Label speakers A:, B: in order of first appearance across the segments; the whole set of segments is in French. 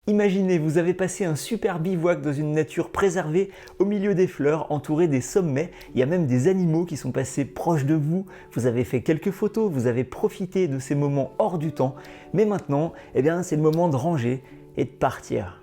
A: Imaginez, vous avez passé un super bivouac dans une nature préservée, au milieu des fleurs, entouré des sommets, il y a même des animaux qui sont passés proches de vous, vous avez fait quelques photos, vous avez profité de ces moments hors du temps, mais maintenant, c'est le moment de ranger et de partir.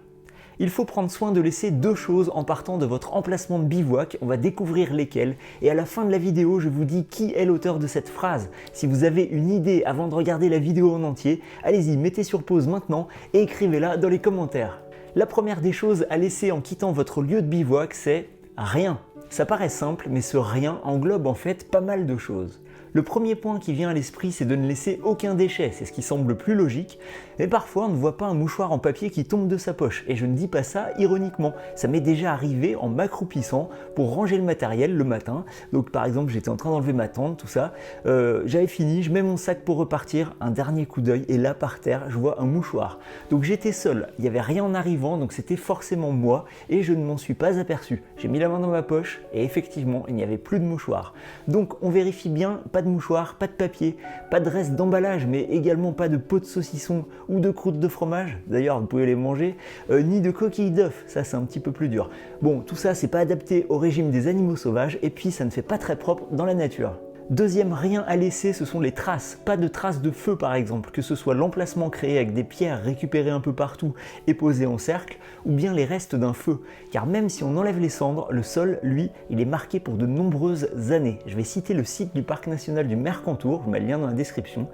A: Il faut prendre soin de laisser deux choses en partant de votre emplacement de bivouac, on va découvrir lesquelles, et à la fin de la vidéo, je vous dis qui est l'auteur de cette phrase. Si vous avez une idée avant de regarder la vidéo en entier, allez-y, mettez sur pause maintenant et écrivez-la dans les commentaires. La première des choses à laisser en quittant votre lieu de bivouac, c'est rien. Ça paraît simple, mais ce rien englobe en fait pas mal de choses. Le premier point qui vient à l'esprit, c'est de ne laisser aucun déchet, c'est ce qui semble le plus logique, mais parfois on ne voit pas un mouchoir en papier qui tombe de sa poche, et je ne dis pas ça ironiquement, ça m'est déjà arrivé en m'accroupissant pour ranger le matériel le matin, donc par exemple j'étais en train d'enlever ma tente, tout ça, j'avais fini, je mets mon sac pour repartir, un dernier coup d'œil, et là par terre je vois un mouchoir. Donc j'étais seul, il n'y avait rien en arrivant, donc c'était forcément moi, et je ne m'en suis pas aperçu. J'ai mis la main dans ma poche, et effectivement il n'y avait plus de mouchoir. Donc on vérifie bien, pas de mouchoir, pas de papier, pas de reste d'emballage, mais également pas de pot de saucisson ou de croûte de fromage, d'ailleurs vous pouvez les manger, ni de coquilles d'œufs, ça c'est un petit peu plus dur. Bon, tout ça c'est pas adapté au régime des animaux sauvages et puis ça ne fait pas très propre dans la nature. Deuxième rien à laisser, ce sont les traces. Pas de traces de feu par exemple, que ce soit l'emplacement créé avec des pierres récupérées un peu partout et posées en cercle, ou bien les restes d'un feu. Car même si on enlève les cendres, le sol, lui, il est marqué pour de nombreuses années. Je vais citer le site du parc national du Mercantour, je mets le lien dans la description.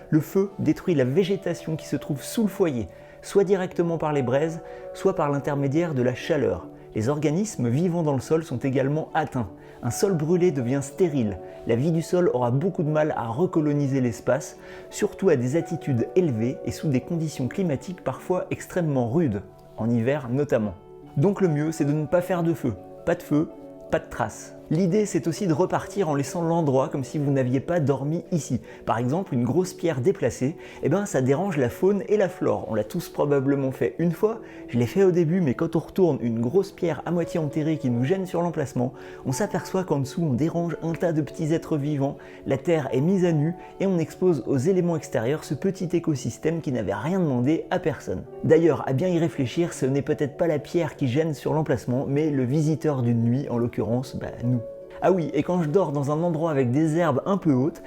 A: Le feu détruit la végétation qui se trouve sous le foyer, soit directement par les braises, soit par l'intermédiaire de la chaleur. Les organismes vivant dans le sol sont également atteints. Un sol brûlé devient stérile. La vie du sol aura beaucoup de mal à recoloniser l'espace, surtout à des altitudes élevées et sous des conditions climatiques parfois extrêmement rudes, en hiver notamment. Donc le mieux, c'est de ne pas faire de feu, pas de traces. L'idée, c'est aussi de repartir en laissant l'endroit comme si vous n'aviez pas dormi ici. Par exemple, une grosse pierre déplacée, ça dérange la faune et la flore. On l'a tous probablement fait une fois, je l'ai fait au début, mais quand on retourne une grosse pierre à moitié enterrée qui nous gêne sur l'emplacement, on s'aperçoit qu'en dessous, on dérange un tas de petits êtres vivants, la terre est mise à nu et on expose aux éléments extérieurs ce petit écosystème qui n'avait rien demandé à personne. D'ailleurs, à bien y réfléchir, ce n'est peut-être pas la pierre qui gêne sur l'emplacement, mais le visiteur d'une nuit, en l'occurrence, nous. Ah oui, et quand je dors dans un endroit avec des herbes un peu hautes,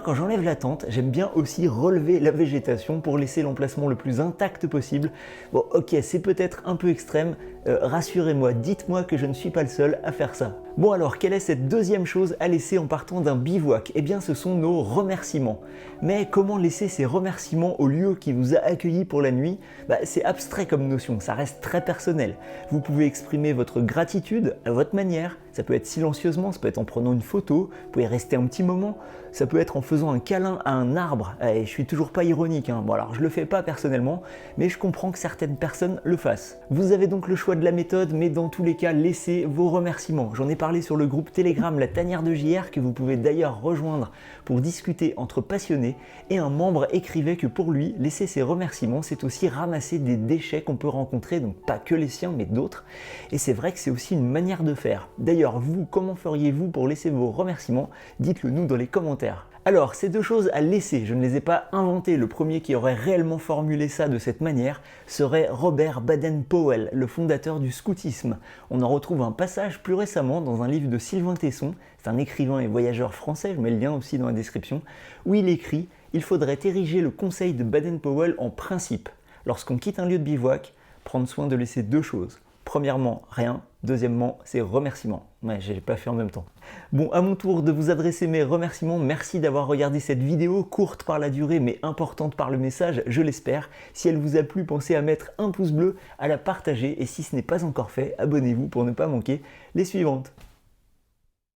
A: quand j'enlève la tente, j'aime bien aussi relever la végétation pour laisser l'emplacement le plus intact possible. Bon, ok, c'est peut-être un peu extrême, rassurez-moi, dites-moi que je ne suis pas le seul à faire ça. Bon alors, quelle est cette deuxième chose à laisser en partant d'un bivouac? Ce sont nos remerciements. Mais comment laisser ces remerciements au lieu qui vous a accueilli pour la nuit? C'est abstrait comme notion, ça reste très personnel. Vous pouvez exprimer votre gratitude à votre manière, ça peut être silencieusement, ça peut être en prenant une photo, vous pouvez rester un petit moment, ça peut être en faisant un câlin à un arbre, et je suis toujours pas ironique, Bon alors je le fais pas personnellement, mais je comprends que certaines personnes le fassent. Vous avez donc le choix de la méthode, mais dans tous les cas, laissez vos remerciements. J'en ai parlé sur le groupe Telegram La Tanière de JR, que vous pouvez d'ailleurs rejoindre pour discuter entre passionnés, et un membre écrivait que pour lui, laisser ses remerciements, c'est aussi ramasser des déchets qu'on peut rencontrer, donc pas que les siens, mais d'autres, et c'est vrai que c'est aussi une manière de faire. D'ailleurs, vous, comment feriez-vous pour laisser vos remerciements? Dites-le nous dans les commentaires. Alors, ces deux choses à laisser, je ne les ai pas inventées. Le premier qui aurait réellement formulé ça de cette manière serait Robert Baden-Powell, le fondateur du scoutisme. On en retrouve un passage plus récemment dans un livre de Sylvain Tesson, c'est un écrivain et voyageur français, je mets le lien aussi dans la description, où il écrit « Il faudrait ériger le conseil de Baden-Powell en principe. Lorsqu'on quitte un lieu de bivouac, prendre soin de laisser deux choses. Premièrement, rien. Deuxièmement, c'est remerciements. Ouais, j'ai pas fait en même temps. Bon, à mon tour de vous adresser mes remerciements. Merci d'avoir regardé cette vidéo, courte par la durée mais importante par le message, je l'espère. Si elle vous a plu, pensez à mettre un pouce bleu, à la partager et si ce n'est pas encore fait, abonnez-vous pour ne pas manquer les suivantes.